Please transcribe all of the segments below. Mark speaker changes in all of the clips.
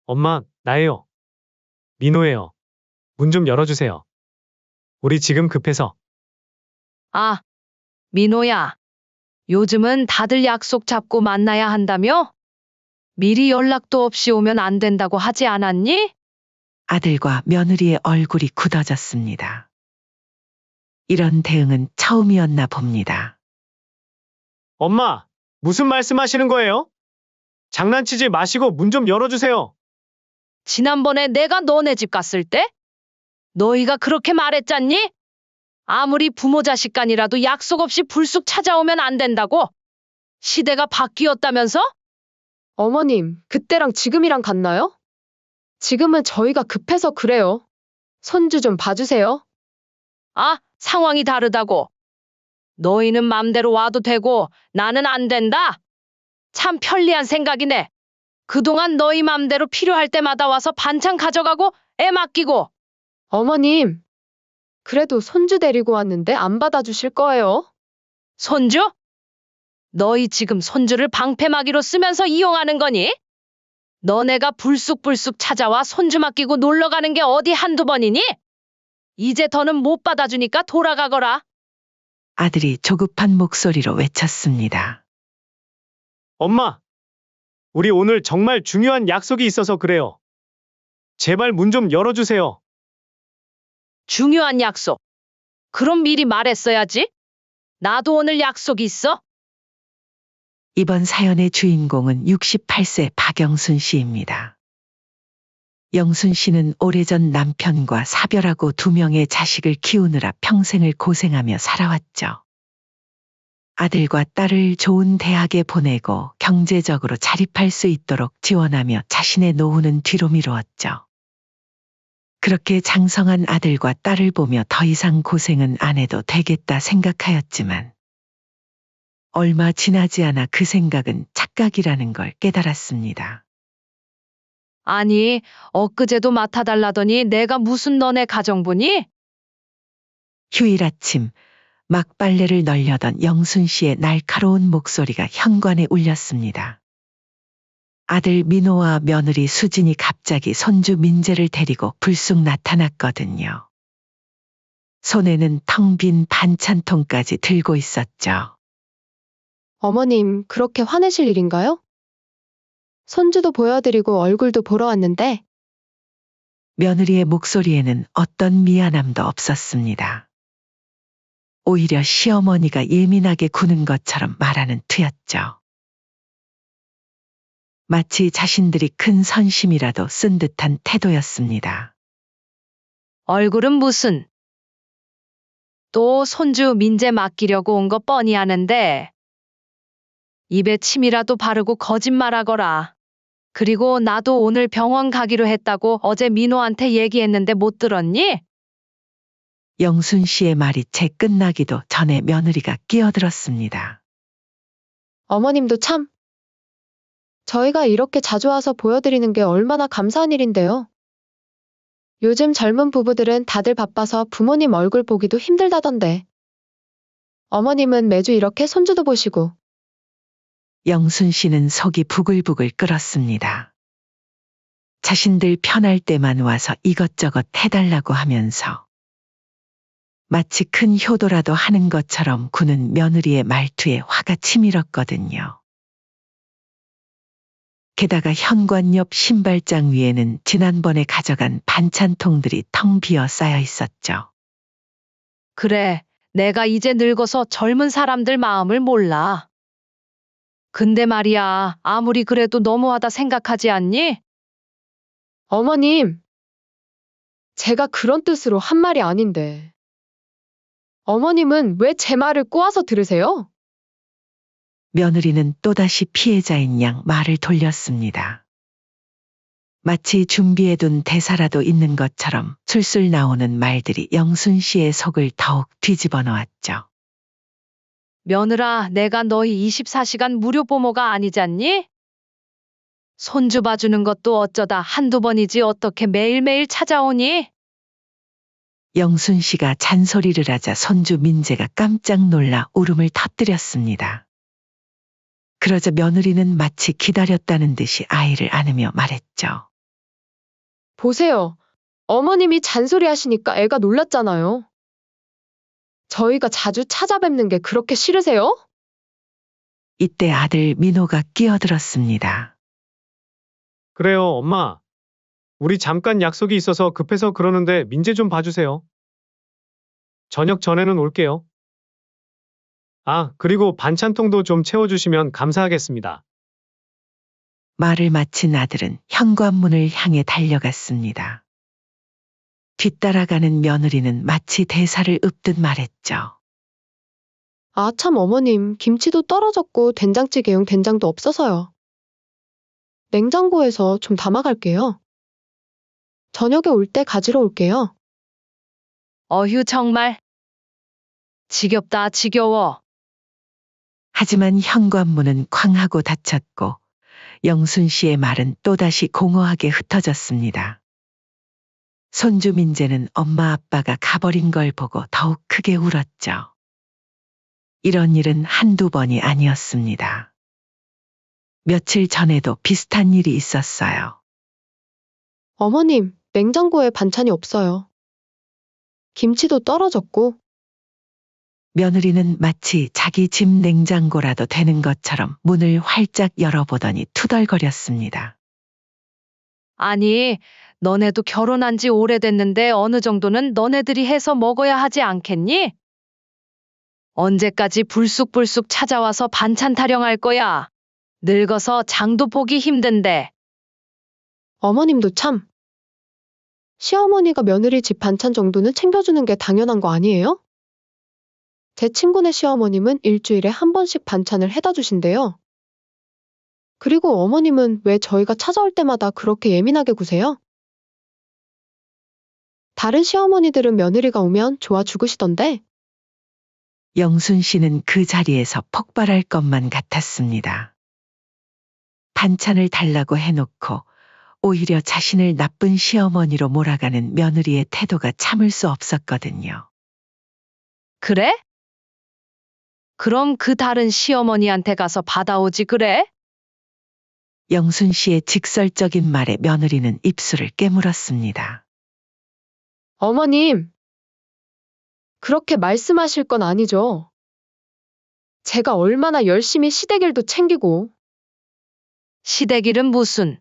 Speaker 1: 엄마, 나예요. 민호예요. 문 좀 열어주세요. 우리 지금 급해서.
Speaker 2: 아, 민호야. 요즘은 다들 약속 잡고 만나야 한다며? 미리 연락도 없이 오면 안 된다고 하지 않았니?
Speaker 3: 아들과 며느리의 얼굴이 굳어졌습니다. 이런 대응은 처음이었나 봅니다.
Speaker 1: 엄마, 무슨 말씀하시는 거예요? 장난치지 마시고 문 좀 열어주세요.
Speaker 2: 지난번에 내가 너네 집 갔을 때? 너희가 그렇게 말했잖니? 아무리 부모 자식 간이라도 약속 없이 불쑥 찾아오면 안 된다고? 시대가 바뀌었다면서?
Speaker 4: 어머님, 그때랑 지금이랑 같나요? 지금은 저희가 급해서 그래요. 손주 좀 봐주세요.
Speaker 2: 아, 상황이 다르다고. 너희는 맘대로 와도 되고 나는 안 된다? 참 편리한 생각이네. 그동안 너희 맘대로 필요할 때마다 와서 반찬 가져가고 애 맡기고.
Speaker 4: 어머님, 그래도 손주 데리고 왔는데 안 받아주실 거예요?
Speaker 2: 손주? 너희 지금 손주를 방패막이로 쓰면서 이용하는 거니? 너네가 불쑥불쑥 찾아와 손주 맡기고 놀러 가는 게 어디 한두 번이니? 이제 더는 못 받아주니까 돌아가거라.
Speaker 3: 아들이 조급한 목소리로 외쳤습니다.
Speaker 1: 엄마, 우리 오늘 정말 중요한 약속이 있어서 그래요. 제발 문 좀 열어주세요.
Speaker 2: 중요한 약속. 그럼 미리 말했어야지. 나도 오늘 약속이 있어.
Speaker 3: 이번 사연의 주인공은 68세 박영순 씨입니다. 영순 씨는 오래전 남편과 사별하고 2명의 자식을 키우느라 평생을 고생하며 살아왔죠. 아들과 딸을 좋은 대학에 보내고 경제적으로 자립할 수 있도록 지원하며 자신의 노후는 뒤로 미루었죠. 그렇게 장성한 아들과 딸을 보며 더 이상 고생은 안 해도 되겠다 생각하였지만 얼마 지나지 않아 그 생각은 착각이라는 걸 깨달았습니다.
Speaker 2: 아니, 엊그제도 맡아달라더니 내가 무슨 너네 가정부니?
Speaker 3: 휴일 아침 막 빨래를 널려던 영순 씨의 날카로운 목소리가 현관에 울렸습니다. 아들 민호와 며느리 수진이 갑자기 손주 민재를 데리고 불쑥 나타났거든요. 손에는 텅 빈 반찬통까지 들고 있었죠.
Speaker 4: 어머님, 그렇게 화내실 일인가요? 손주도 보여드리고 얼굴도 보러 왔는데,
Speaker 3: 며느리의 목소리에는 어떤 미안함도 없었습니다. 오히려 시어머니가 예민하게 구는 것처럼 말하는 투였죠. 마치 자신들이 큰 선심이라도 쓴 듯한 태도였습니다.
Speaker 2: 얼굴은 무슨? 또 손주 민재 맡기려고 온 거 뻔히 아는데. 입에 침이라도 바르고 거짓말하거라. 그리고 나도 오늘 병원 가기로 했다고 어제 민호한테 얘기했는데 못 들었니?
Speaker 3: 영순 씨의 말이 채 끝나기도 전에 며느리가 끼어들었습니다.
Speaker 4: 어머님도 참. 저희가 이렇게 자주 와서 보여드리는 게 얼마나 감사한 일인데요. 요즘 젊은 부부들은 다들 바빠서 부모님 얼굴 보기도 힘들다던데. 어머님은 매주 이렇게 손주도 보시고,
Speaker 3: 영순 씨는 속이 부글부글 끓었습니다. 자신들 편할 때만 와서 이것저것 해달라고 하면서 마치 큰 효도라도 하는 것처럼 구는 며느리의 말투에 화가 치밀었거든요. 게다가 현관 옆 신발장 위에는 지난번에 가져간 반찬통들이 텅 비어 쌓여 있었죠.
Speaker 2: 그래, 내가 이제 늙어서 젊은 사람들 마음을 몰라. 근데 말이야, 아무리 그래도 너무하다 생각하지 않니?
Speaker 4: 어머님, 제가 그런 뜻으로 한 말이 아닌데. 어머님은 왜 제 말을 꼬아서 들으세요?
Speaker 3: 며느리는 또다시 피해자인 양 말을 돌렸습니다. 마치 준비해둔 대사라도 있는 것처럼 술술 나오는 말들이 영순 씨의 속을 더욱 뒤집어 놓았죠.
Speaker 2: 며느라, 내가 너희 24시간 무료 보모가 아니잖니? 손주 봐주는 것도 어쩌다 한두 번이지 어떻게 매일매일 찾아오니?
Speaker 3: 영순 씨가 잔소리를 하자 손주 민재가 깜짝 놀라 울음을 터뜨렸습니다. 그러자 며느리는 마치 기다렸다는 듯이 아이를 안으며 말했죠.
Speaker 4: 보세요. 어머님이 잔소리 하시니까 애가 놀랐잖아요. 저희가 자주 찾아뵙는 게 그렇게 싫으세요?
Speaker 3: 이때 아들 민호가 끼어들었습니다.
Speaker 1: 그래요, 엄마. 우리 잠깐 약속이 있어서 급해서 그러는데 민재 좀 봐주세요. 저녁 전에는 올게요. 아, 그리고 반찬통도 좀 채워주시면 감사하겠습니다.
Speaker 3: 말을 마친 아들은 현관문을 향해 달려갔습니다. 뒤따라가는 며느리는 마치 대사를 읊듯 말했죠.
Speaker 4: 아, 참 어머님, 김치도 떨어졌고 된장찌개용 된장도 없어서요. 냉장고에서 좀 담아갈게요. 저녁에 올 때 가지러 올게요.
Speaker 2: 어휴, 정말. 지겹다, 지겨워.
Speaker 3: 하지만 현관문은 쾅 하고 닫혔고 영순 씨의 말은 또다시 공허하게 흩어졌습니다. 손주 민재는 엄마 아빠가 가버린 걸 보고 더욱 크게 울었죠. 이런 일은 한두 번이 아니었습니다. 며칠 전에도 비슷한 일이 있었어요.
Speaker 4: 어머님, 냉장고에 반찬이 없어요. 김치도 떨어졌고,
Speaker 3: 며느리는 마치 자기 집 냉장고라도 되는 것처럼 문을 활짝 열어보더니 투덜거렸습니다.
Speaker 2: 아니, 너네도 결혼한 지 오래됐는데 어느 정도는 너네들이 해서 먹어야 하지 않겠니? 언제까지 불쑥불쑥 찾아와서 반찬 타령할 거야? 늙어서 장도 보기 힘든데.
Speaker 4: 어머님도 참. 시어머니가 며느리 집 반찬 정도는 챙겨주는 게 당연한 거 아니에요? 제 친구네 시어머님은 일주일에 한 번씩 반찬을 해다 주신대요. 그리고 어머님은 왜 저희가 찾아올 때마다 그렇게 예민하게 구세요? 다른 시어머니들은 며느리가 오면 좋아 죽으시던데,
Speaker 3: 영순 씨는 그 자리에서 폭발할 것만 같았습니다. 반찬을 달라고 해놓고 오히려 자신을 나쁜 시어머니로 몰아가는 며느리의 태도가 참을 수 없었거든요.
Speaker 2: 그래? 그럼 그 다른 시어머니한테 가서 받아오지 그래?
Speaker 3: 영순 씨의 직설적인 말에 며느리는 입술을 깨물었습니다.
Speaker 4: 어머님, 그렇게 말씀하실 건 아니죠. 제가 얼마나 열심히 시댁일도 챙기고,
Speaker 2: 시댁일은 무슨?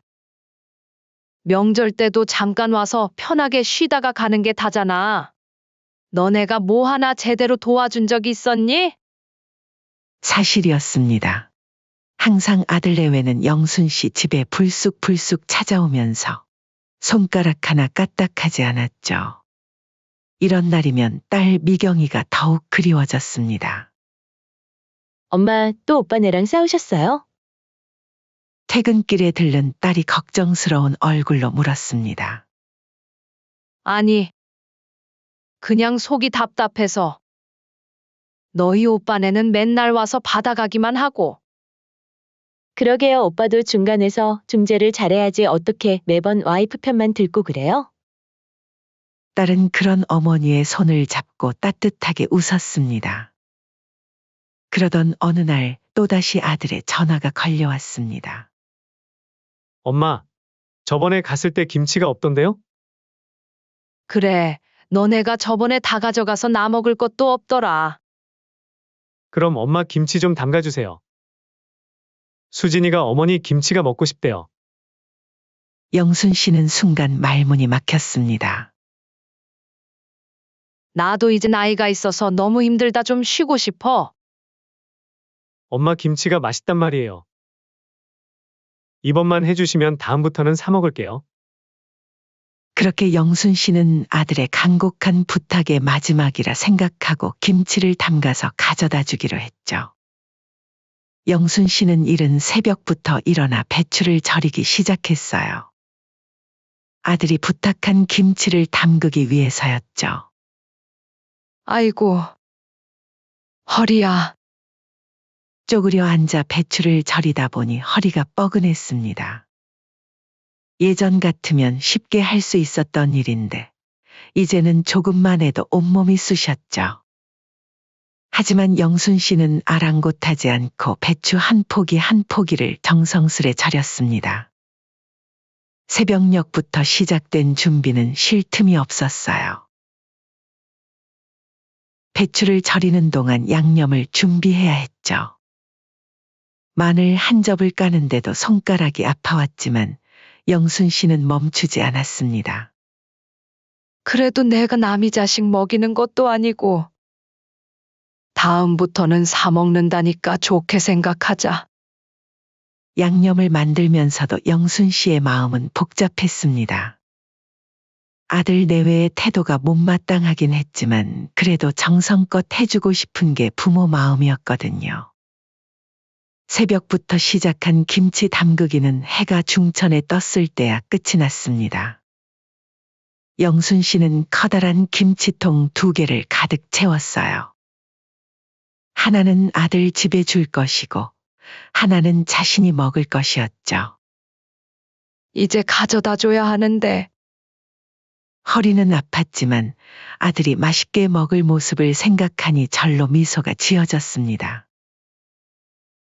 Speaker 2: 명절 때도 잠깐 와서 편하게 쉬다가 가는 게 다잖아. 너네가 뭐 하나 제대로 도와준 적 있었니?
Speaker 3: 사실이었습니다. 항상 아들 내외는 영순 씨 집에 불쑥불쑥 찾아오면서 손가락 하나 까딱하지 않았죠. 이런 날이면 딸 미경이가 더욱 그리워졌습니다.
Speaker 5: 엄마, 또 오빠네랑 싸우셨어요?
Speaker 3: 퇴근길에 들른 딸이 걱정스러운 얼굴로 물었습니다.
Speaker 2: 아니, 그냥 속이 답답해서. 너희 오빠네는 맨날 와서 받아가기만 하고.
Speaker 5: 그러게요, 오빠도 중간에서 중재를 잘해야지 어떻게 매번 와이프 편만 들고 그래요?
Speaker 3: 딸은 그런 어머니의 손을 잡고 따뜻하게 웃었습니다. 그러던 어느 날 또다시 아들의 전화가 걸려왔습니다.
Speaker 1: 엄마, 저번에 갔을 때 김치가 없던데요?
Speaker 2: 그래, 너네가 저번에 다 가져가서 나 먹을 것도 없더라.
Speaker 1: 그럼 엄마 김치 좀 담가주세요. 수진이가 어머니 김치가 먹고 싶대요.
Speaker 3: 영순 씨는 순간 말문이 막혔습니다.
Speaker 2: 나도 이제 나이가 있어서 너무 힘들다 좀 쉬고 싶어.
Speaker 1: 엄마 김치가 맛있단 말이에요. 이번만 해주시면 다음부터는 사 먹을게요.
Speaker 3: 그렇게 영순 씨는 아들의 간곡한 부탁의 마지막이라 생각하고 김치를 담가서 가져다 주기로 했죠. 영순 씨는 이른 새벽부터 일어나 배추를 절이기 시작했어요. 아들이 부탁한 김치를 담그기 위해서였죠.
Speaker 2: 아이고, 허리야.
Speaker 3: 쪼그려 앉아 배추를 절이다 보니 허리가 뻐근했습니다. 예전 같으면 쉽게 할 수 있었던 일인데 이제는 조금만 해도 온몸이 쑤셨죠. 하지만 영순 씨는 아랑곳하지 않고 배추 한 포기 한 포기를 정성스레 절였습니다. 새벽녘부터 시작된 준비는 쉴 틈이 없었어요. 배추를 절이는 동안 양념을 준비해야 했죠. 마늘 한 접을 까는데도 손가락이 아파왔지만 영순 씨는 멈추지 않았습니다.
Speaker 2: 그래도 내가 남이 자식 먹이는 것도 아니고. 다음부터는 사 먹는다니까 좋게 생각하자.
Speaker 3: 양념을 만들면서도 영순 씨의 마음은 복잡했습니다. 아들 내외의 태도가 못마땅하긴 했지만 그래도 정성껏 해주고 싶은 게 부모 마음이었거든요. 새벽부터 시작한 김치 담그기는 해가 중천에 떴을 때야 끝이 났습니다. 영순 씨는 커다란 김치통 2개를 가득 채웠어요. 하나는 아들 집에 줄 것이고 하나는 자신이 먹을 것이었죠.
Speaker 2: 이제 가져다 줘야 하는데.
Speaker 3: 허리는 아팠지만 아들이 맛있게 먹을 모습을 생각하니 절로 미소가 지어졌습니다.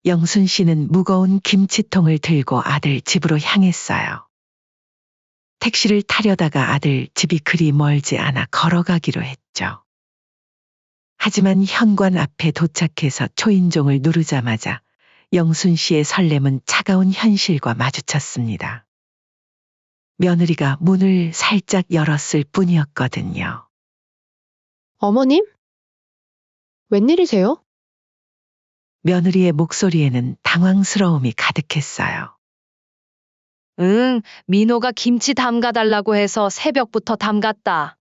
Speaker 3: 영순 씨는 무거운 김치통을 들고 아들 집으로 향했어요. 택시를 타려다가 아들 집이 그리 멀지 않아 걸어가기로 했죠. 하지만 현관 앞에 도착해서 초인종을 누르자마자 영순 씨의 설렘은 차가운 현실과 마주쳤습니다. 며느리가 문을 살짝 열었을 뿐이었거든요.
Speaker 4: 어머님? 웬일이세요?
Speaker 3: 며느리의 목소리에는 당황스러움이 가득했어요.
Speaker 2: 응, 민호가 김치 담가달라고 해서 새벽부터 담갔다.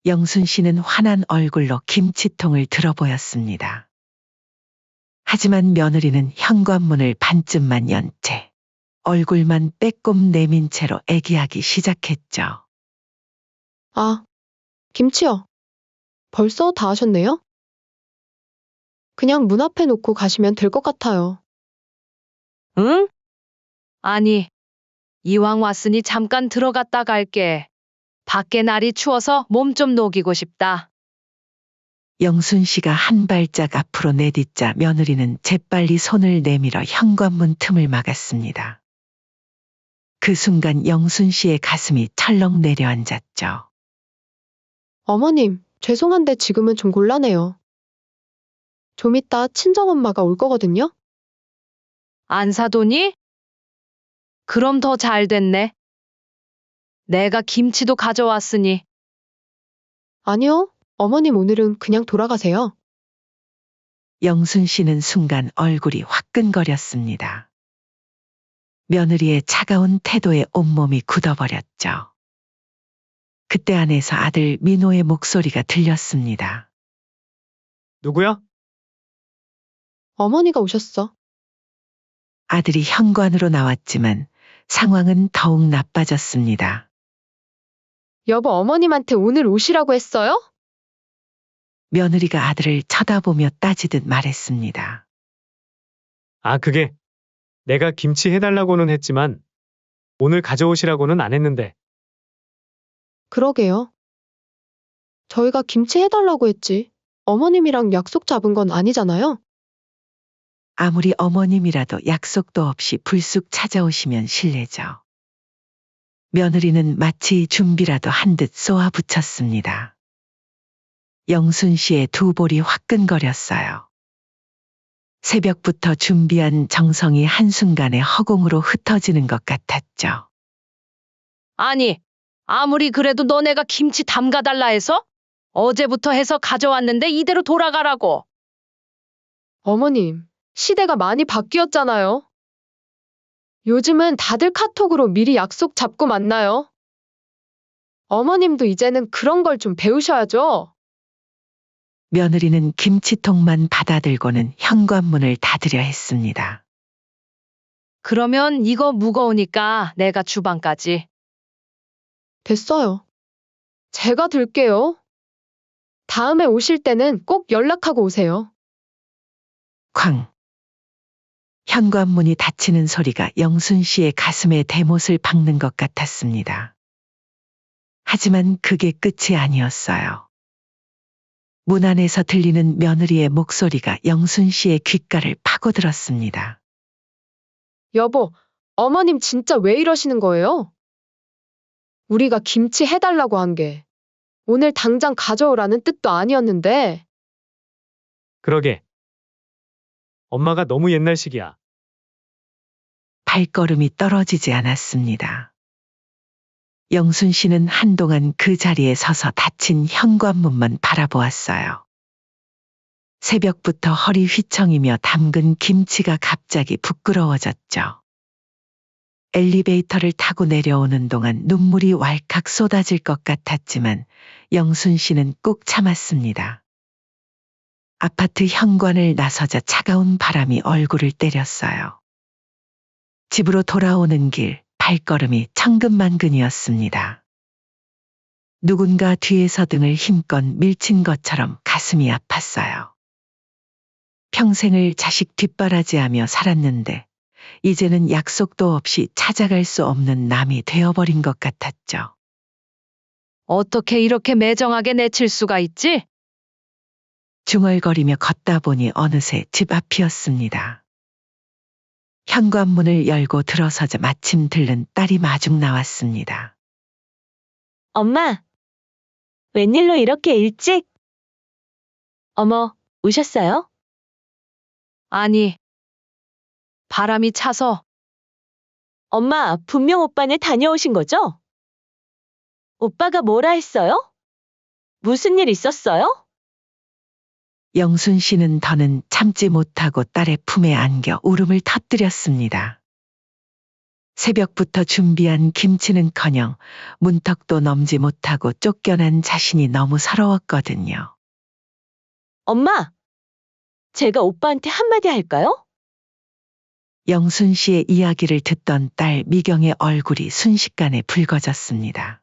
Speaker 3: 영순 씨는 화난 얼굴로 김치통을 들어보였습니다. 하지만 며느리는 현관문을 반쯤만 연 채 얼굴만 빼꼼 내민 채로 애기하기 시작했죠.
Speaker 4: 아, 김치요. 벌써 다 하셨네요? 그냥 문 앞에 놓고 가시면 될 것 같아요.
Speaker 2: 응? 아니, 이왕 왔으니 잠깐 들어갔다 갈게. 밖에 날이 추워서 몸 좀 녹이고 싶다.
Speaker 3: 영순 씨가 한 발짝 앞으로 내딛자 며느리는 재빨리 손을 내밀어 현관문 틈을 막았습니다. 그 순간 영순 씨의 가슴이 철렁 내려앉았죠.
Speaker 4: 어머님, 죄송한데 지금은 좀 곤란해요. 좀 이따 친정엄마가 올 거거든요?
Speaker 2: 안 사도니? 그럼 더 잘 됐네. 내가 김치도 가져왔으니.
Speaker 4: 아니요, 어머님 오늘은 그냥 돌아가세요.
Speaker 3: 영순 씨는 순간 얼굴이 화끈거렸습니다. 며느리의 차가운 태도에 온몸이 굳어버렸죠. 그때 안에서 아들 민호의 목소리가 들렸습니다.
Speaker 1: 누구야?
Speaker 4: 어머니가 오셨어.
Speaker 3: 아들이 현관으로 나왔지만 상황은 더욱 나빠졌습니다.
Speaker 4: 여보, 어머님한테 오늘 오시라고 했어요?
Speaker 3: 며느리가 아들을 쳐다보며 따지듯 말했습니다.
Speaker 1: 아, 그게 내가 김치 해달라고는 했지만 오늘 가져오시라고는 안 했는데.
Speaker 4: 그러게요. 저희가 김치 해달라고 했지. 어머님이랑 약속 잡은 건 아니잖아요.
Speaker 3: 아무리 어머님이라도 약속도 없이 불쑥 찾아오시면 실례죠. 며느리는 마치 준비라도 한 듯 쏘아붙였습니다. 영순 씨의 두 볼이 화끈거렸어요. 새벽부터 준비한 정성이 한순간에 허공으로 흩어지는 것 같았죠.
Speaker 2: 아니, 아무리 그래도 너네가 김치 담가달라 해서? 어제부터 해서 가져왔는데 이대로 돌아가라고.
Speaker 4: 어머님, 시대가 많이 바뀌었잖아요. 요즘은 다들 카톡으로 미리 약속 잡고 만나요. 어머님도 이제는 그런 걸 좀 배우셔야죠.
Speaker 3: 며느리는 김치통만 받아들고는 현관문을 닫으려 했습니다.
Speaker 2: 그러면 이거 무거우니까 내가 주방까지.
Speaker 4: 됐어요. 제가 들게요. 다음에 오실 때는 꼭 연락하고 오세요.
Speaker 3: 쾅! 현관문이 닫히는 소리가 영순 씨의 가슴에 대못을 박는 것 같았습니다. 하지만 그게 끝이 아니었어요. 문 안에서 들리는 며느리의 목소리가 영순 씨의 귓가를 파고들었습니다.
Speaker 4: 여보, 어머님 진짜 왜 이러시는 거예요? 우리가 김치 해달라고 한 게 오늘 당장 가져오라는 뜻도 아니었는데.
Speaker 1: 그러게. 엄마가 너무 옛날식이야.
Speaker 3: 발걸음이 떨어지지 않았습니다. 영순 씨는 한동안 그 자리에 서서 닫힌 현관문만 바라보았어요. 새벽부터 허리 휘청이며 담근 김치가 갑자기 부끄러워졌죠. 엘리베이터를 타고 내려오는 동안 눈물이 왈칵 쏟아질 것 같았지만 영순 씨는 꾹 참았습니다. 아파트 현관을 나서자 차가운 바람이 얼굴을 때렸어요. 집으로 돌아오는 길 발걸음이 천근만근이었습니다. 누군가 뒤에서 등을 힘껏 밀친 것처럼 가슴이 아팠어요. 평생을 자식 뒷바라지하며 살았는데 이제는 약속도 없이 찾아갈 수 없는 남이 되어버린 것 같았죠.
Speaker 2: 어떻게 이렇게 매정하게 내칠 수가 있지?
Speaker 3: 중얼거리며 걷다 보니 어느새 집 앞이었습니다. 현관문을 열고 들어서자 마침 들른 딸이 마중 나왔습니다.
Speaker 5: 엄마, 웬일로 이렇게 일찍? 어머, 오셨어요?
Speaker 2: 아니, 바람이 차서.
Speaker 5: 엄마, 분명 오빠네 다녀오신 거죠? 오빠가 뭐라 했어요? 무슨 일 있었어요?
Speaker 3: 영순 씨는 더는 참지 못하고 딸의 품에 안겨 울음을 터뜨렸습니다. 새벽부터 준비한 김치는커녕 문턱도 넘지 못하고 쫓겨난 자신이 너무 서러웠거든요.
Speaker 5: 엄마, 제가 오빠한테 한마디 할까요?
Speaker 3: 영순 씨의 이야기를 듣던 딸 미경의 얼굴이 순식간에 붉어졌습니다.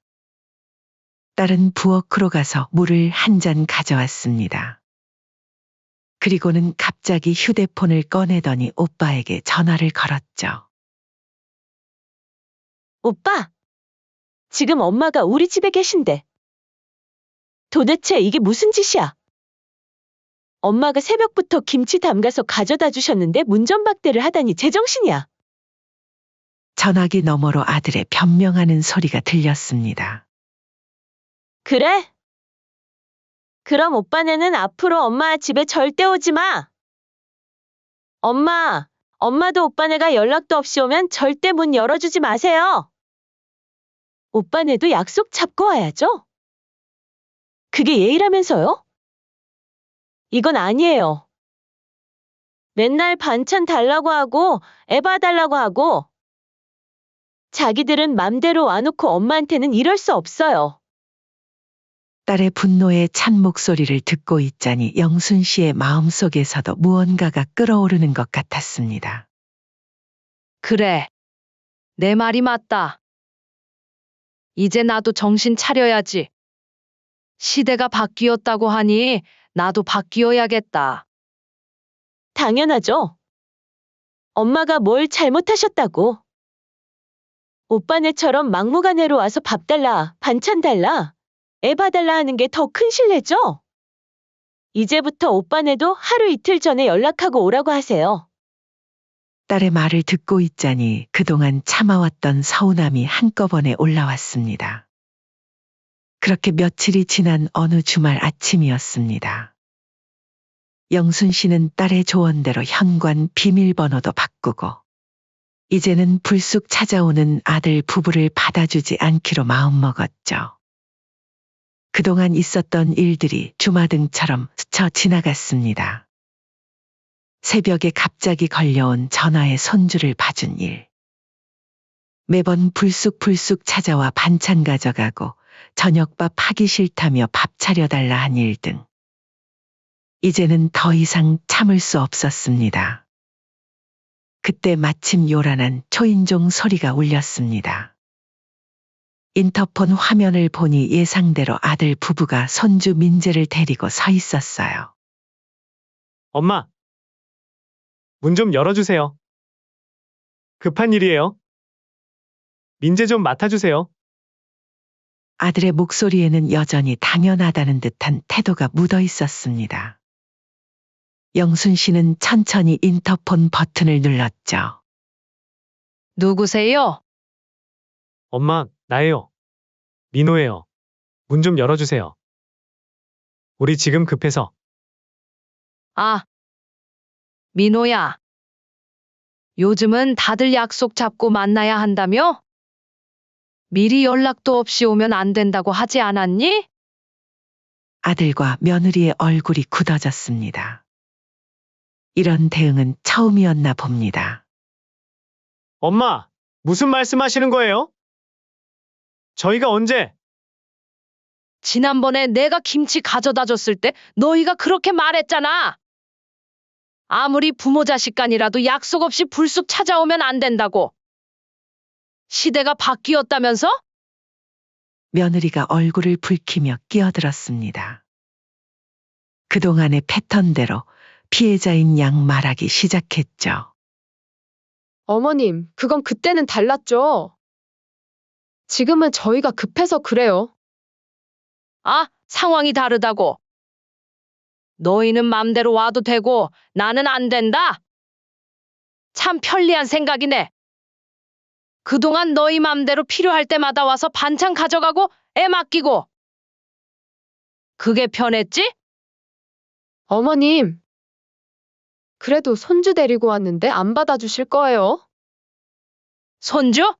Speaker 3: 딸은 부엌으로 가서 물을 한 잔 가져왔습니다. 그리고는 갑자기 휴대폰을 꺼내더니 오빠에게 전화를 걸었죠.
Speaker 5: 오빠, 지금 엄마가 우리 집에 계신데. 도대체 이게 무슨 짓이야? 엄마가 새벽부터 김치 담가서 가져다 주셨는데 문전박대를 하다니 제정신이야.
Speaker 3: 전화기 너머로 아들의 변명하는 소리가 들렸습니다.
Speaker 5: 그래? 그럼 오빠네는 앞으로 엄마 집에 절대 오지 마. 엄마도 오빠네가 연락도 없이 오면 절대 문 열어주지 마세요. 오빠네도 약속 잡고 와야죠. 그게 예의라면서요? 이건 아니에요. 맨날 반찬 달라고 하고 애 봐달라고 하고 자기들은 맘대로 와놓고 엄마한테는 이럴 수 없어요.
Speaker 3: 딸의 분노에 찬 목소리를 듣고 있자니 영순 씨의 마음속에서도 무언가가 끓어오르는 것 같았습니다.
Speaker 2: 그래. 내 말이 맞다. 이제 나도 정신 차려야지. 시대가 바뀌었다고 하니 나도 바뀌어야겠다.
Speaker 5: 당연하죠. 엄마가 뭘 잘못하셨다고. 오빠네처럼 막무가내로 와서 밥 달라, 반찬 달라, 애 봐달라 하는 게 더 큰 실례죠? 이제부터 오빠네도 하루 이틀 전에 연락하고 오라고 하세요.
Speaker 3: 딸의 말을 듣고 있자니 그동안 참아왔던 서운함이 한꺼번에 올라왔습니다. 그렇게 며칠이 지난 어느 주말 아침이었습니다. 영순 씨는 딸의 조언대로 현관 비밀번호도 바꾸고 이제는 불쑥 찾아오는 아들 부부를 받아주지 않기로 마음먹었죠. 그동안 있었던 일들이 주마등처럼 스쳐 지나갔습니다. 새벽에 갑자기 걸려온 전화의 손주를 봐준 일. 매번 불쑥 찾아와 반찬 가져가고 저녁밥 하기 싫다며 밥 차려달라 한 일 등. 이제는 더 이상 참을 수 없었습니다. 그때 마침 요란한 초인종 소리가 울렸습니다. 인터폰 화면을 보니 예상대로 아들 부부가 손주 민재를 데리고 서 있었어요.
Speaker 1: 엄마, 문 좀 열어주세요. 급한 일이에요. 민재 좀 맡아주세요.
Speaker 3: 아들의 목소리에는 여전히 당연하다는 듯한 태도가 묻어 있었습니다. 영순 씨는 천천히 인터폰 버튼을 눌렀죠.
Speaker 2: 누구세요?
Speaker 1: 엄마, 나예요. 민호예요. 문 좀 열어주세요. 우리 지금 급해서.
Speaker 2: 아, 민호야. 요즘은 다들 약속 잡고 만나야 한다며? 미리 연락도 없이 오면 안 된다고 하지 않았니?
Speaker 3: 아들과 며느리의 얼굴이 굳어졌습니다. 이런 대응은 처음이었나 봅니다.
Speaker 1: 엄마, 무슨 말씀하시는 거예요? 저희가 언제?
Speaker 2: 지난번에 내가 김치 가져다 줬을 때 너희가 그렇게 말했잖아. 아무리 부모 자식 간이라도 약속 없이 불쑥 찾아오면 안 된다고. 시대가 바뀌었다면서?
Speaker 3: 며느리가 얼굴을 붉히며 끼어들었습니다. 그동안의 패턴대로 피해자인 양 말하기 시작했죠.
Speaker 4: 어머님, 그건 그때는 달랐죠. 지금은 저희가 급해서 그래요.
Speaker 2: 아, 상황이 다르다고. 너희는 맘대로 와도 되고 나는 안 된다. 참 편리한 생각이네. 그동안 너희 맘대로 필요할 때마다 와서 반찬 가져가고 애 맡기고. 그게 편했지?
Speaker 4: 어머님, 그래도 손주 데리고 왔는데 안 받아주실 거예요?
Speaker 2: 손주?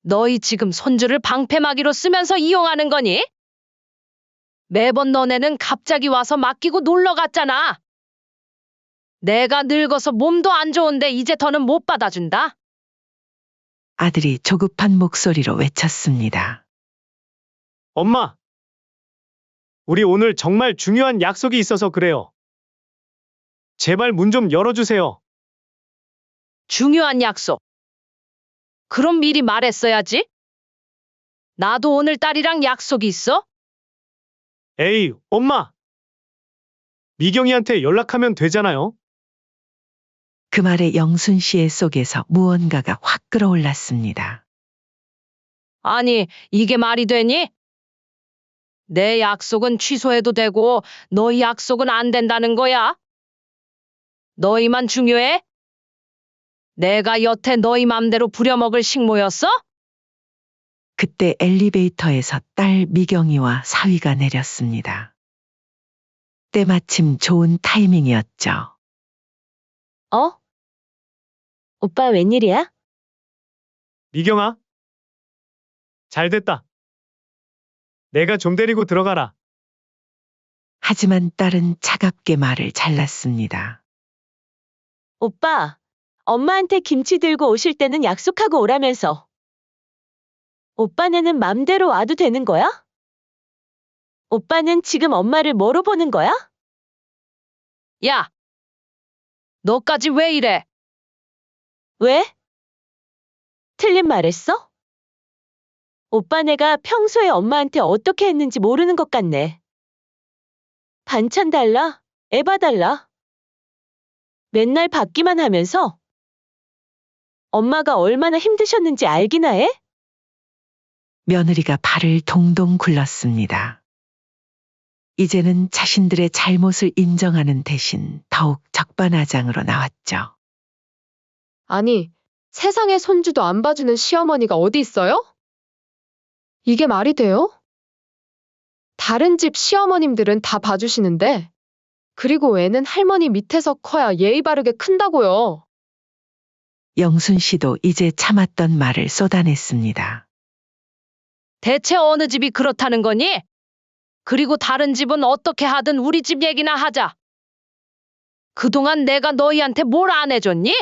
Speaker 2: 너희 지금 손주를 방패막이로 쓰면서 이용하는 거니? 매번 너네는 갑자기 와서 맡기고 놀러 갔잖아. 내가 늙어서 몸도 안 좋은데 이제 더는 못 받아준다.
Speaker 3: 아들이 조급한 목소리로 외쳤습니다.
Speaker 1: 엄마, 우리 오늘 정말 중요한 약속이 있어서 그래요. 제발 문 좀 열어주세요.
Speaker 2: 중요한 약속. 그럼 미리 말했어야지. 나도 오늘 딸이랑 약속이 있어?
Speaker 1: 에이, 엄마. 미경이한테 연락하면 되잖아요.
Speaker 3: 그 말에 영순 씨의 속에서 무언가가 확 끌어올랐습니다.
Speaker 2: 아니, 이게 말이 되니? 내 약속은 취소해도 되고 너희 약속은 안 된다는 거야? 너희만 중요해? 내가 여태 너희 맘대로 부려먹을 식모였어?
Speaker 3: 그때 엘리베이터에서 딸 미경이와 사위가 내렸습니다. 때마침 좋은 타이밍이었죠.
Speaker 5: 어? 오빠 웬일이야?
Speaker 1: 미경아. 잘 됐다. 내가 좀 데리고 들어가라.
Speaker 3: 하지만 딸은 차갑게 말을 잘랐습니다.
Speaker 5: 오빠, 엄마한테 김치 들고 오실 때는 약속하고 오라면서. 오빠네는 맘대로 와도 되는 거야? 오빠는 지금 엄마를 뭐로 보는 거야?
Speaker 2: 야, 너까지 왜 이래?
Speaker 5: 왜? 틀린 말 했어? 오빠네가 평소에 엄마한테 어떻게 했는지 모르는 것 같네. 반찬 달라, 애 봐달라. 맨날 받기만 하면서 엄마가 얼마나 힘드셨는지 알기나 해?
Speaker 3: 며느리가 발을 동동 굴렀습니다. 이제는 자신들의 잘못을 인정하는 대신 더욱 적반하장으로 나왔죠.
Speaker 4: 아니, 세상에 손주도 안 봐주는 시어머니가 어디 있어요? 이게 말이 돼요? 다른 집 시어머님들은 다 봐주시는데, 그리고 애는 할머니 밑에서 커야 예의 바르게 큰다고요.
Speaker 3: 영순 씨도 이제 참았던 말을 쏟아냈습니다.
Speaker 2: 대체 어느 집이 그렇다는 거니? 그리고 다른 집은 어떻게 하든 우리 집 얘기나 하자. 그동안 내가 너희한테 뭘 안 해줬니?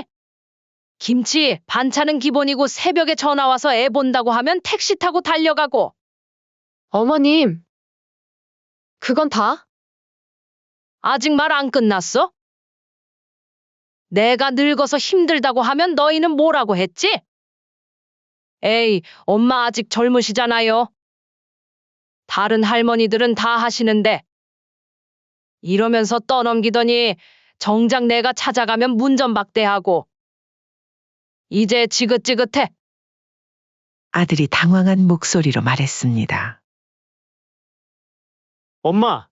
Speaker 2: 김치, 반찬은 기본이고 새벽에 전화 와서 애 본다고 하면 택시 타고 달려가고.
Speaker 4: 어머님, 그건 다?
Speaker 2: 아직 말 안 끝났어? 내가 늙어서 힘들다고 하면 너희는 뭐라고 했지? 에이, 엄마 아직 젊으시잖아요. 다른 할머니들은 다 하시는데. 이러면서 떠넘기더니 정작 내가 찾아가면 문전박대하고. 이제 지긋지긋해.
Speaker 3: 아들이 당황한 목소리로 말했습니다.
Speaker 1: 엄마,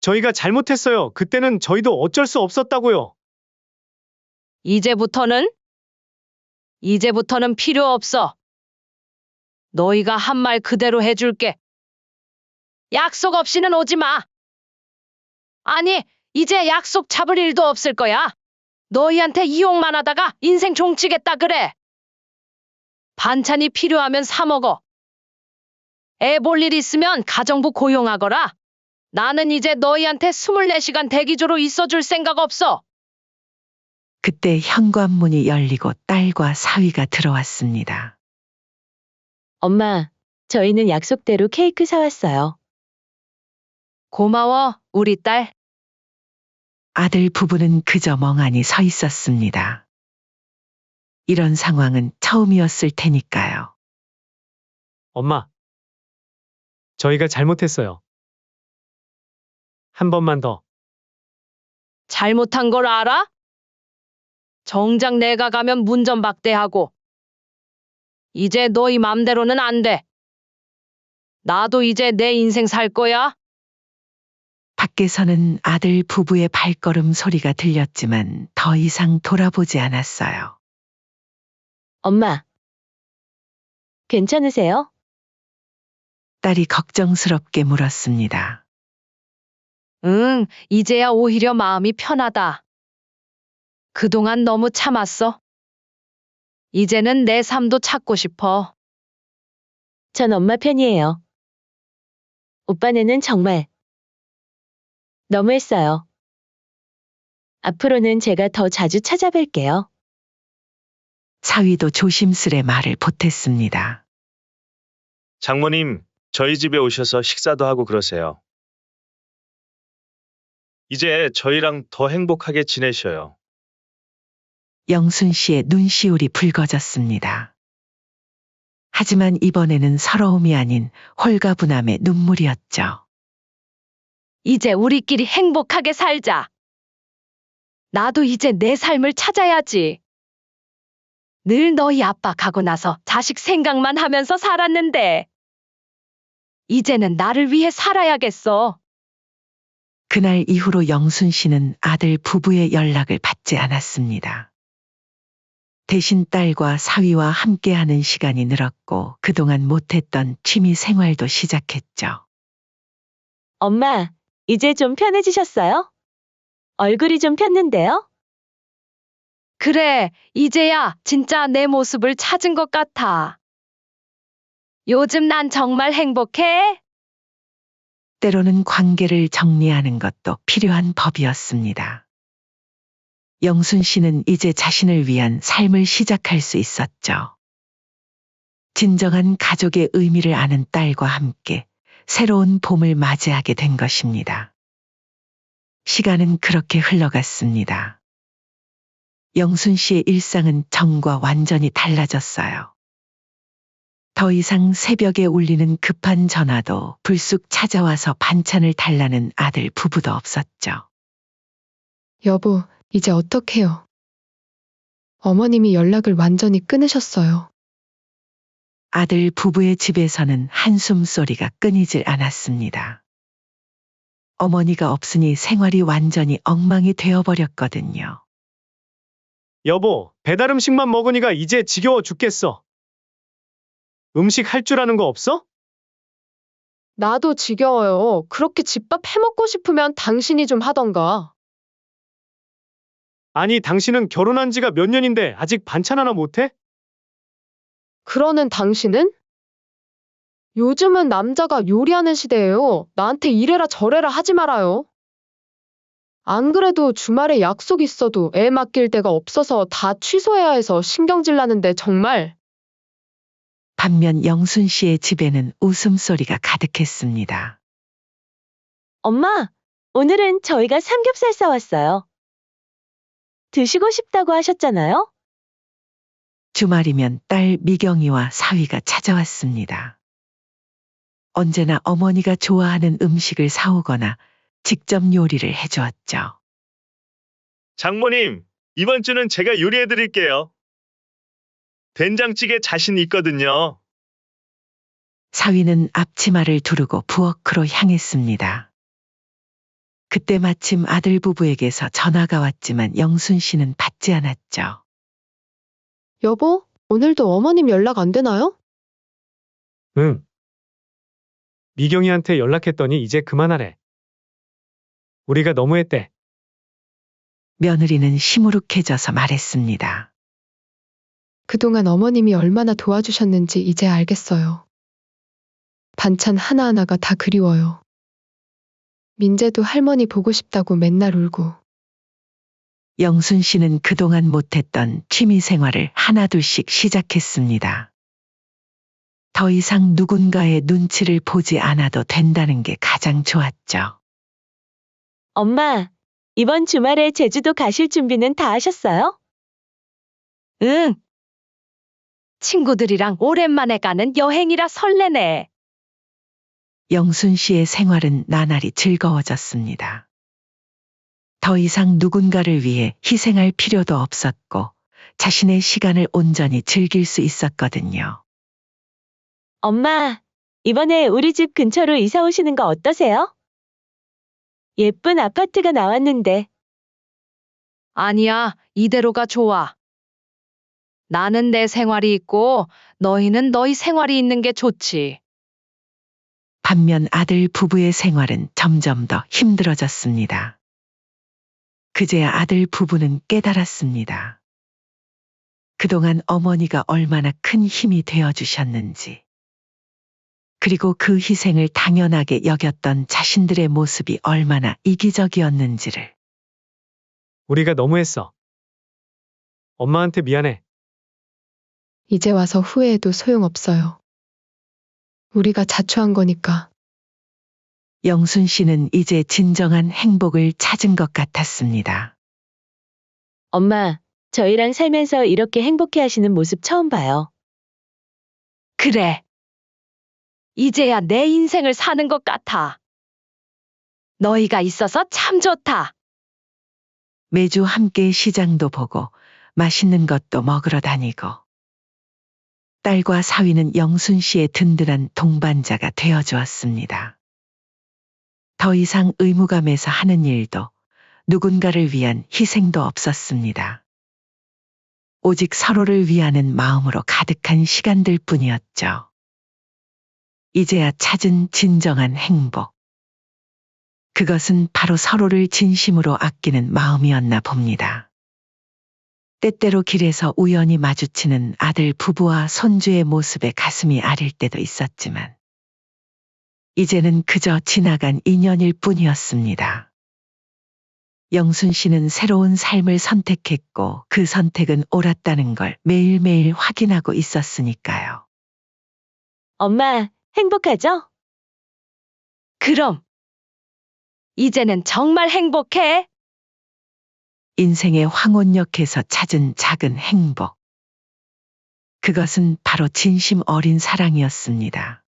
Speaker 1: 저희가 잘못했어요. 그때는 저희도 어쩔 수 없었다고요.
Speaker 2: 이제부터는? 이제부터는 필요 없어. 너희가 한 말 그대로 해줄게. 약속 없이는 오지 마. 아니, 이제 약속 잡을 일도 없을 거야. 너희한테 이용만 하다가 인생 종치겠다 그래. 반찬이 필요하면 사 먹어. 애 볼 일 있으면 가정부 고용하거라. 나는 이제 너희한테 24시간 대기조로 있어줄 생각 없어.
Speaker 3: 그때 현관문이 열리고 딸과 사위가 들어왔습니다.
Speaker 5: 엄마, 저희는 약속대로 케이크 사왔어요.
Speaker 2: 고마워, 우리 딸.
Speaker 3: 아들 부부는 그저 멍하니 서 있었습니다. 이런 상황은 처음이었을 테니까요.
Speaker 1: 엄마, 저희가 잘못했어요. 한 번만 더.
Speaker 2: 잘못한 걸 알아? 정작 내가 가면 문전박대하고. 이제 너희 맘대로는 안 돼. 나도 이제 내 인생 살 거야.
Speaker 3: 밖에서는 아들 부부의 발걸음 소리가 들렸지만 더 이상 돌아보지 않았어요.
Speaker 5: 엄마, 괜찮으세요?
Speaker 3: 딸이 걱정스럽게 물었습니다.
Speaker 2: 응, 이제야 오히려 마음이 편하다. 그동안 너무 참았어. 이제는 내 삶도 찾고 싶어.
Speaker 5: 전 엄마 편이에요. 오빠네는 정말 너무했어요. 앞으로는 제가 더 자주 찾아뵐게요.
Speaker 3: 사위도 조심스레 말을 보탰습니다.
Speaker 6: 장모님, 저희 집에 오셔서 식사도 하고 그러세요. 이제 저희랑 더 행복하게 지내셔요.
Speaker 3: 영순 씨의 눈시울이 붉어졌습니다. 하지만 이번에는 서러움이 아닌 홀가분함의 눈물이었죠.
Speaker 2: 이제 우리끼리 행복하게 살자. 나도 이제 내 삶을 찾아야지. 늘 너희 아빠 가고 나서 자식 생각만 하면서 살았는데, 이제는 나를 위해 살아야겠어.
Speaker 3: 그날 이후로 영순 씨는 아들 부부의 연락을 받지 않았습니다. 대신 딸과 사위와 함께하는 시간이 늘었고 그동안 못했던 취미 생활도 시작했죠.
Speaker 5: 엄마, 이제 좀 편해지셨어요? 얼굴이 좀 폈는데요?
Speaker 2: 그래, 이제야 진짜 내 모습을 찾은 것 같아. 요즘 난 정말 행복해.
Speaker 3: 때로는 관계를 정리하는 것도 필요한 법이었습니다. 영순 씨는 이제 자신을 위한 삶을 시작할 수 있었죠. 진정한 가족의 의미를 아는 딸과 함께 새로운 봄을 맞이하게 된 것입니다. 시간은 그렇게 흘러갔습니다. 영순 씨의 일상은 전과 완전히 달라졌어요. 더 이상 새벽에 울리는 급한 전화도 불쑥 찾아와서 반찬을 달라는 아들 부부도 없었죠.
Speaker 4: 여보, 이제 어떡해요? 어머님이 연락을 완전히 끊으셨어요.
Speaker 3: 아들 부부의 집에서는 한숨 소리가 끊이질 않았습니다. 어머니가 없으니 생활이 완전히 엉망이 되어버렸거든요.
Speaker 1: 여보, 배달 음식만 먹으니까 이제 지겨워 죽겠어. 음식 할 줄 아는 거 없어?
Speaker 4: 나도 지겨워요. 그렇게 집밥 해먹고 싶으면 당신이 좀 하던가.
Speaker 1: 아니, 당신은 결혼한 지가 몇 년인데 아직 반찬 하나 못해?
Speaker 4: 그러는 당신은? 요즘은 남자가 요리하는 시대예요. 나한테 이래라 저래라 하지 말아요. 안 그래도 주말에 약속 있어도 애 맡길 데가 없어서 다 취소해야 해서 신경질 나는데 정말.
Speaker 3: 반면 영순 씨의 집에는 웃음소리가 가득했습니다.
Speaker 5: 엄마, 오늘은 저희가 삼겹살 싸왔어요. 드시고 싶다고 하셨잖아요?
Speaker 3: 주말이면 딸 미경이와 사위가 찾아왔습니다. 언제나 어머니가 좋아하는 음식을 사오거나 직접 요리를 해주었죠.
Speaker 6: 장모님, 이번 주는 제가 요리해 드릴게요. 된장찌개 자신 있거든요.
Speaker 3: 사위는 앞치마를 두르고 부엌으로 향했습니다. 그때 마침 아들 부부에게서 전화가 왔지만 영순 씨는 받지 않았죠.
Speaker 4: 여보, 오늘도 어머님 연락 안 되나요?
Speaker 1: 응. 미경이한테 연락했더니 이제 그만하래. 우리가 너무했대.
Speaker 3: 며느리는 시무룩해져서 말했습니다.
Speaker 4: 그동안 어머님이 얼마나 도와주셨는지 이제 알겠어요. 반찬 하나하나가 다 그리워요. 민재도 할머니 보고 싶다고 맨날 울고.
Speaker 3: 영순 씨는 그동안 못했던 취미 생활을 하나둘씩 시작했습니다. 더 이상 누군가의 눈치를 보지 않아도 된다는 게 가장 좋았죠.
Speaker 5: 엄마, 이번 주말에 제주도 가실 준비는 다 하셨어요?
Speaker 2: 응. 친구들이랑 오랜만에 가는 여행이라 설레네.
Speaker 3: 영순 씨의 생활은 나날이 즐거워졌습니다. 더 이상 누군가를 위해 희생할 필요도 없었고 자신의 시간을 온전히 즐길 수 있었거든요.
Speaker 5: 엄마, 이번에 우리 집 근처로 이사 오시는 거 어떠세요? 예쁜 아파트가 나왔는데.
Speaker 2: 아니야, 이대로가 좋아. 나는 내 생활이 있고 너희는 너희 생활이 있는 게 좋지.
Speaker 3: 반면 아들 부부의 생활은 점점 더 힘들어졌습니다. 그제야 아들 부부는 깨달았습니다. 그동안 어머니가 얼마나 큰 힘이 되어주셨는지, 그리고 그 희생을 당연하게 여겼던 자신들의 모습이 얼마나 이기적이었는지를.
Speaker 1: 우리가 너무했어. 엄마한테 미안해.
Speaker 4: 이제 와서 후회해도 소용없어요. 우리가 자초한 거니까.
Speaker 3: 영순 씨는 이제 진정한 행복을 찾은 것 같았습니다.
Speaker 5: 엄마, 저희랑 살면서 이렇게 행복해 하시는 모습 처음 봐요.
Speaker 2: 그래. 이제야 내 인생을 사는 것 같아. 너희가 있어서 참 좋다.
Speaker 3: 매주 함께 시장도 보고 맛있는 것도 먹으러 다니고, 딸과 사위는 영순 씨의 든든한 동반자가 되어주었습니다. 더 이상 의무감에서 하는 일도 누군가를 위한 희생도 없었습니다. 오직 서로를 위하는 마음으로 가득한 시간들 뿐이었죠. 이제야 찾은 진정한 행복. 그것은 바로 서로를 진심으로 아끼는 마음이었나 봅니다. 때때로 길에서 우연히 마주치는 아들 부부와 손주의 모습에 가슴이 아릴 때도 있었지만, 이제는 그저 지나간 인연일 뿐이었습니다. 영순 씨는 새로운 삶을 선택했고 그 선택은 옳았다는 걸 매일매일 확인하고 있었으니까요.
Speaker 5: 엄마, 행복하죠?
Speaker 2: 그럼. 이제는 정말 행복해.
Speaker 3: 인생의 황혼역에서 찾은 작은 행복. 그것은 바로 진심 어린 사랑이었습니다.